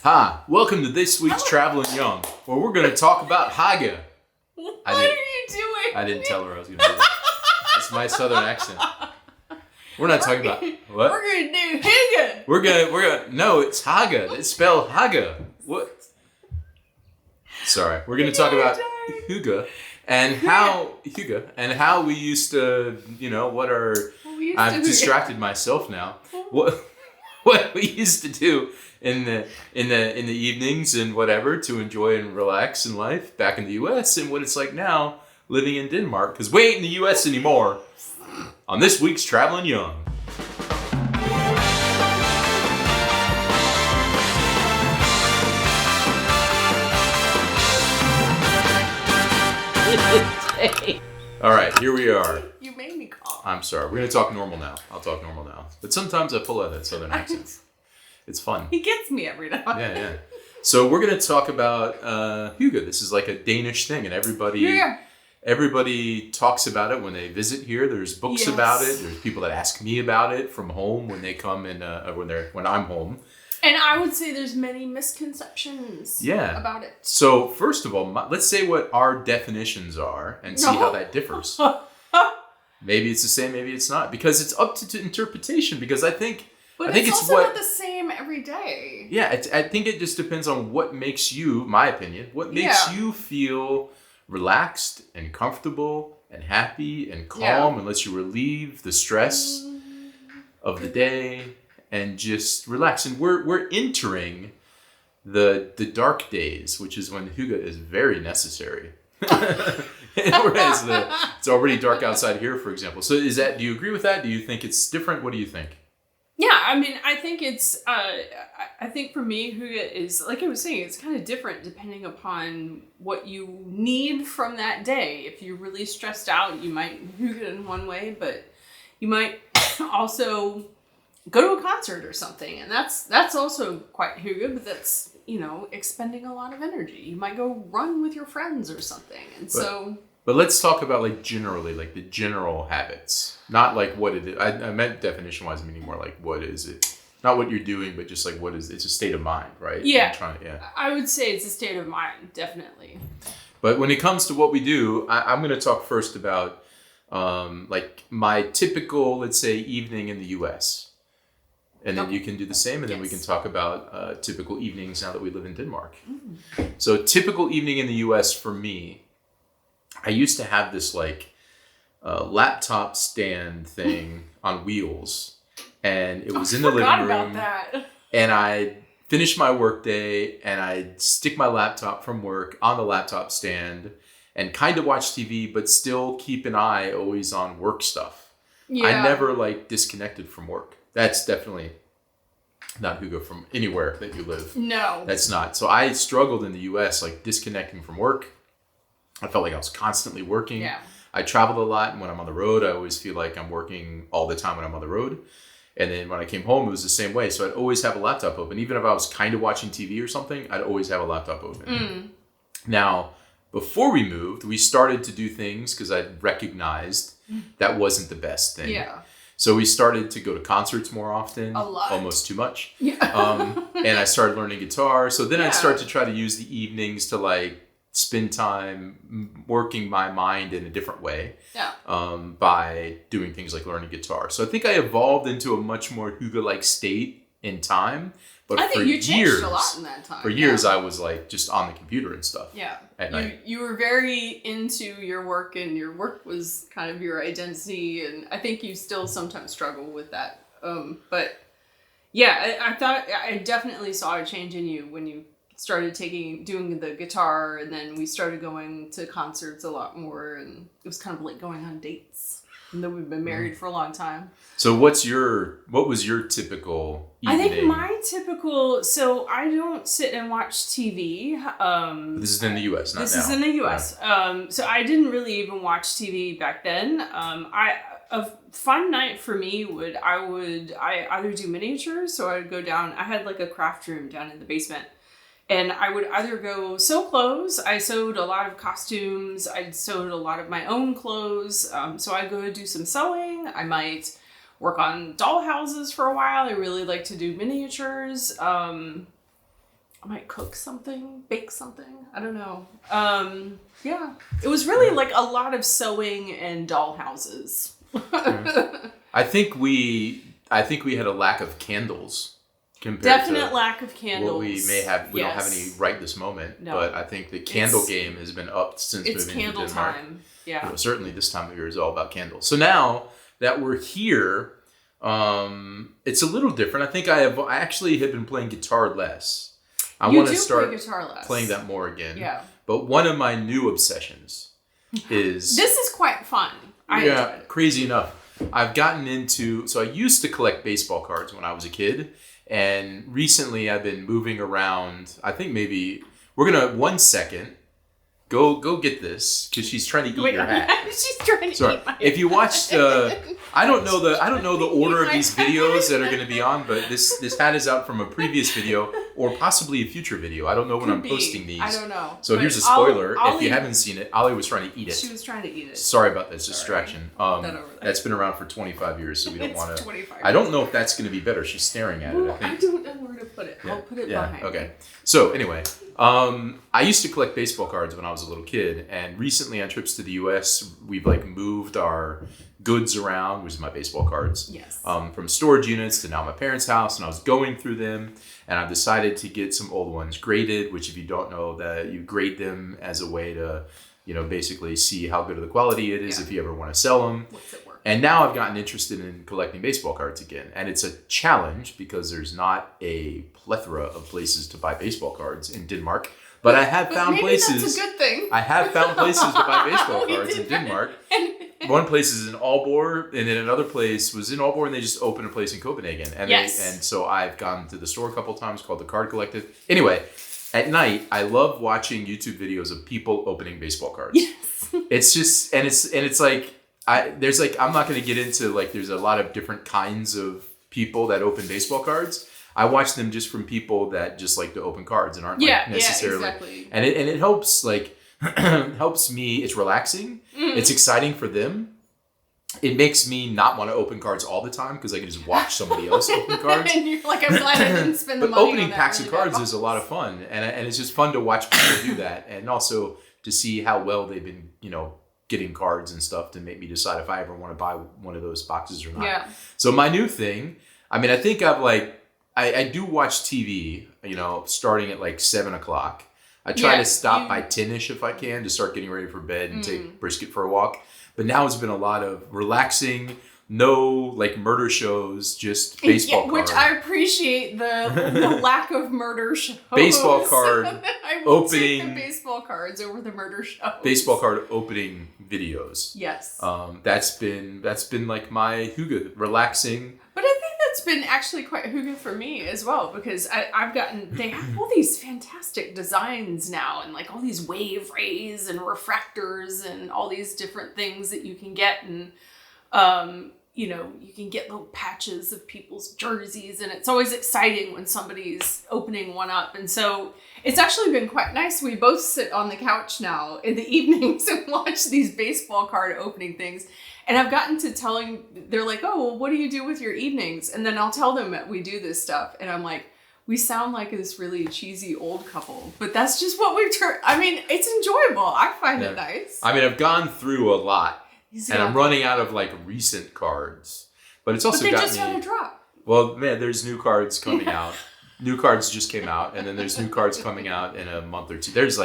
Hi, welcome to this week's Travelin Young, where we're going to talk about Hygge. What are you doing? I didn't tell her I was going to do that. It's my southern accent. We're not talking about what? We're going to do Hygge. We're gonna. No, it's Hygge. It's spelled Hygge. What? Sorry, we're going to talk about Hygge and how we used to. I've distracted myself now. What we used to do in the evenings and whatever to enjoy and relax in life back in the U.S. and what it's like now living in Denmark, because we ain't in the U.S. anymore. On this week's Travelin Young. All right, here we are. You made me cough. I'm sorry. We're going to talk normal now. I'll talk normal now. But sometimes I pull out that southern accent. It's fun. He gets me every now and then. Yeah. So we're going to talk about Hygge. This is like a Danish thing, and everybody talks about it when they visit here. There's books about it. There's people that ask me about it from home when they come and when I'm home. And I would say there's many misconceptions about it. So first of all, let's say what our definitions are and see how that differs. Maybe it's the same, maybe it's not, because it's up to interpretation. Because I think it's also not the same every day. Yeah, I think it just depends on what makes you, my opinion, what makes you feel relaxed and comfortable and happy and calm and lets you relieve the stress of the day and just relax. And we're entering the dark days, which is when Hygge is very necessary. Whereas it's already dark outside here, for example. So do you agree with that? Do you think it's different? What do you think? Yeah, I mean, I think it's, I think for me, Hygge is, like I was saying, it's kind of different depending upon what you need from that day. If you're really stressed out, you might Hygge in one way, but you might also go to a concert or something. And that's also quite Hygge, but that's, expending a lot of energy. You might go run with your friends or something. But let's talk about generally, the general habits. Not like what it is. I meant definition-wise, meaning more like what is it? Not what you're doing, but just what is it? It's a state of mind, right? Yeah. I would say it's a state of mind, definitely. But when it comes to what we do, I'm going to talk first about my typical, let's say, evening in the U.S. And then you can do the same, and then we can talk about typical evenings now that we live in Denmark. So typical evening in the U.S. for me, I used to have this laptop stand thing on wheels, and it was in the living room. About that. And I'd finish my work day, and I'd stick my laptop from work on the laptop stand and kind of watch TV, but still keep an eye always on work stuff. Yeah. I never disconnected from work. That's definitely not Hygge from anywhere that you live. No. That's not. So I struggled in the U.S. disconnecting from work. I felt like I was constantly working. Yeah. I traveled a lot, and when I'm on the road, I always feel like I'm working all the time when I'm on the road. And then when I came home, it was the same way. So I'd always have a laptop open. Even if I was kind of watching TV or something, I'd always have a laptop open. Now, before we moved, we started to do things because I recognized that wasn't the best thing. Yeah. So we started to go to concerts more often. A lot. Almost too much. Yeah. And I started learning guitar. So then I'd start to try to use the evenings to spend time working my mind in a different way. Yeah. By doing things like learning guitar. So I think I evolved into a much more Hygge-like state in time. But I think you changed a lot in that time. For years, I was just on the computer and stuff. Yeah. At night. You were very into your work, and your work was kind of your identity. And I think you still sometimes struggle with that. But yeah, I thought I definitely saw a change in you when you started doing the guitar, and then we started going to concerts a lot more, and it was kind of like going on dates. And then we've been married for a long time. So what was your typical evening? I think my typical, so I don't sit and watch TV. This is in the U.S., not now. This is in the U.S. Yeah. So I didn't really even watch TV back then. A fun night for me I would either do miniatures, so I would go down, I had a craft room down in the basement. And I would either go sew clothes. I sewed a lot of costumes. I sewed a lot of my own clothes. So I'd go do some sewing. I might work on doll houses for a while. I really like to do miniatures. I might cook something, bake something. I don't know. Yeah, it was really like a lot of sewing and doll houses. I think we had a lack of candles compared Definite to lack of candles. what we may have. We don't have any right this moment, but I think the candle game has been up since moving to Denmark. It's candle time. Yeah. You know, certainly this time of year is all about candles. So now that we're here, it's a little different. I think I actually have been playing guitar less. I want to start playing that more again. Yeah. But one of my new obsessions is... This is quite fun. I enjoyed it. Crazy enough. I've gotten into... So I used to collect baseball cards when I was a kid. And recently I've been moving around. I think maybe... We're going to... 1 second. Go get this, because she's trying to eat your hat. She's trying to eat my hat. If you watched... I don't know the order of these videos that are going to be on, but this hat is out from a previous video or possibly a future video. I don't know when I'm posting these. I don't know. So here's a spoiler. If you haven't seen it, Ollie was trying to eat it. She was trying to eat it. Sorry about this distraction. That's been around for 25 years, so we don't want to... I don't know if that's going to be better. She's staring at it, I think. I don't know where to put it. I'll put it behind. Okay. So anyway, I used to collect baseball cards when I was a little kid, and recently on trips to the U.S., we've moved our goods around, which is my baseball cards. Yes. From storage units to now my parents' house, and I was going through them, and I've decided to get some old ones graded, which if you don't know, that you grade them as a way to, basically see how good of the quality it is if you ever want to sell them. What's it worth? And now I've gotten interested in collecting baseball cards again. And it's a challenge because there's not a plethora of places to buy baseball cards in Denmark. But I have found places. That's a good thing. I have found places to buy baseball cards in Denmark. One place is in Aalborg, and then another place was in Aalborg, and they just opened a place in Copenhagen. And and so I've gone to the store a couple times called the Card Collective. Anyway, at night I love watching YouTube videos of people opening baseball cards. Yes. It's just it's like I'm not going to get into there's a lot of different kinds of people that open baseball cards. I watch them just from people that just like to open cards and aren't necessarily. Yeah, exactly. And it helps helps me. It's relaxing. Mm-hmm. It's exciting for them. It makes me not want to open cards all the time because I can just watch somebody else open cards. And you're like, I'm glad I didn't spend the money on that. But opening packs of cards is a lot of fun, and it's just fun to watch people do that, and also to see how well they've been, getting cards and stuff to make me decide if I ever want to buy one of those boxes or not. Yeah. So my new thing, I think I do watch TV, starting at 7 o'clock. I try to stop by 10-ish if I can to start getting ready for bed and take Brisket for a walk. But now it's been a lot of relaxing, no murder shows, just baseball cards. Which I appreciate the lack of murder shows. Baseball card I will take the baseball cards over the murder shows. Baseball card opening videos. Yes. That's been my hygge, relaxing. But I think that's been actually quite hygge for me as well, because they have all these fantastic designs now, and all these wave rays and refractors and all these different things that you can get, and you can get little patches of people's jerseys, and it's always exciting when somebody's opening one up. And so it's actually been quite nice. We both sit on the couch now in the evenings and watch these baseball card opening things. And I've gotten to they're like, oh, well, what do you do with your evenings? And then I'll tell them that we do this stuff. And I'm like, we sound like this really cheesy old couple, but that's just what we've turned. It's enjoyable. I find it nice. I've gone through a lot, and I'm running out of recent cards. But it's also got me. But they just had a drop. Well, man, there's new cards coming out. New cards just came out, and then there's new cards coming out in a month or two. There's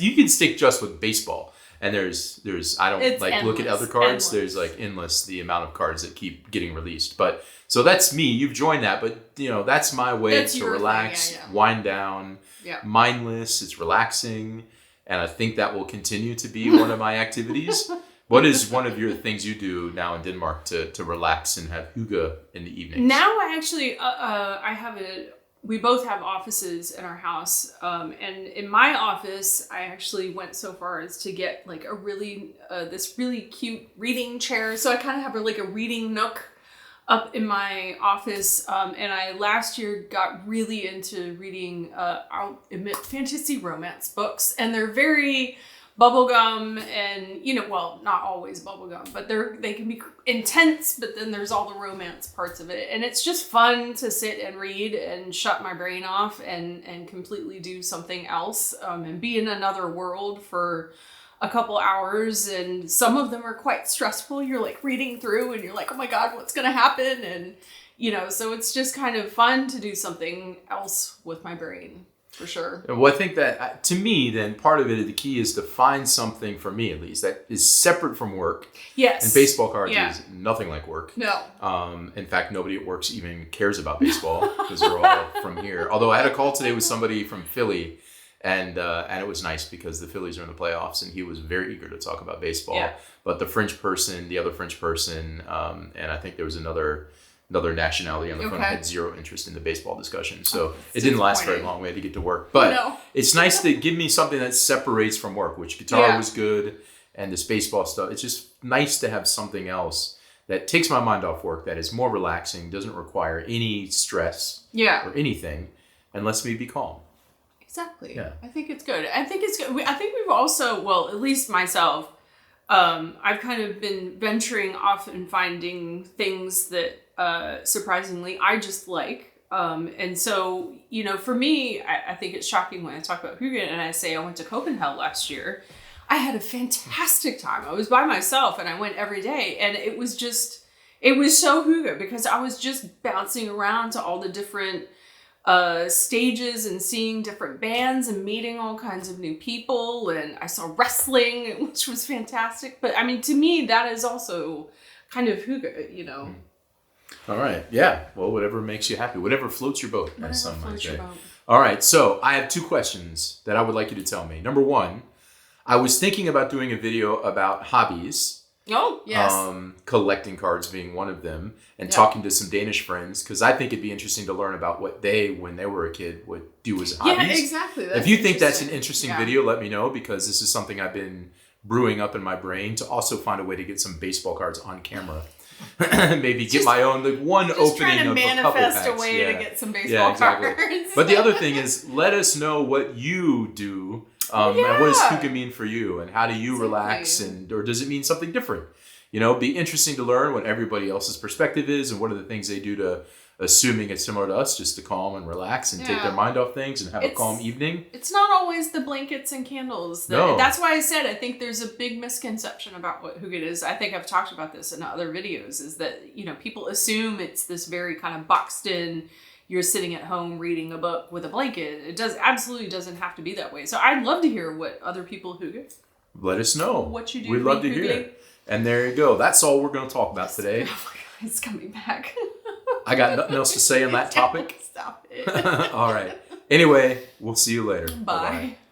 you can stick just with baseball. And there's I don't endless, look at other cards. Endless. There's endless the amount of cards that keep getting released. But so that's me. You've joined that, but that's my way to relax, wind down, mindless. It's relaxing, and I think that will continue to be one of my activities. What is one of your things you do now in Denmark to relax and have hygge in the evenings? Now I actually we both have offices in our house, and in my office, I actually went so far as to get a really this really cute reading chair. So I kind of have a reading nook up in my office, and I last year got really into reading. I'll admit, fantasy romance books, and they're very bubblegum and, well, not always bubblegum, but they can be intense, but then there's all the romance parts of it. And it's just fun to sit and read and shut my brain off and completely do something else and be in another world for a couple hours. And some of them are quite stressful. You're like reading through and you're like, oh my God, what's going to happen? And, so it's just kind of fun to do something else with my brain. For sure. Well, I think that, to me, then, part of it, the key is to find something, for me at least, that is separate from work. Yes. And baseball cards is nothing like work. No. In fact, nobody at work even cares about baseball because they're all from here. Although I had a call today with somebody from Philly, and it was nice because the Phillies are in the playoffs, and he was very eager to talk about baseball. Yeah. But the other French person, and I think there was another nationality on the phone had zero interest in the baseball discussion. So it didn't last very long. We had to get to work. But it's nice to give me something that separates from work, which guitar was good and this baseball stuff. It's just nice to have something else that takes my mind off work, that is more relaxing, doesn't require any stress or anything, and lets me be calm. Exactly. Yeah. I think it's good. I think we've also, well, at least myself, I've kind of been venturing off and finding things that surprisingly I just like. And so, for me, I think it's shocking when I talk about Hygge and I say I went to Copenhagen last year. I had a fantastic time. I was by myself and I went every day, and it was so Hygge because I was just bouncing around to all the different stages and seeing different bands and meeting all kinds of new people, and I saw wrestling, which was fantastic. But I mean, to me, that is also kind of Hygge, All right. Yeah. Well, whatever makes you happy, whatever floats your boat, as some might say. All right. So I have 2 questions that I would like you to tell me. Number 1, I was thinking about doing a video about hobbies. Oh, yes. Collecting cards being one of them, and talking to some Danish friends, because I think it'd be interesting to learn about what they, when they were a kid, would do as hobbies. Yeah, exactly. If you think that's an interesting video, let me know, because this is something I've been brewing up in my brain to also find a way to get some baseball cards on camera. Maybe get my own one opening of a couple packs. Just trying to manifest a way to get some baseball cards. But the other thing is, let us know what you do. And what does Hygge mean for you? And how do you relax? Or does it mean something different? Be interesting to learn what everybody else's perspective is, and what are the things they do to, assuming it's similar to us, just to calm and relax and take their mind off things and have a calm evening. It's not always the blankets and candles. That's why I said I think there's a big misconception about what Hygge is. I think I've talked about this in other videos, is that, people assume it's this very kind of boxed in, you're sitting at home reading a book with a blanket. It absolutely doesn't have to be that way. So I'd love to hear what other people Hygge. Let us know what you do. We'd love to hear it. And there you go. That's all we're going to talk about today. Oh my God, it's coming back. I got nothing else to say on that topic. Stop it. All right. Anyway, we'll see you later. Bye. Bye-bye.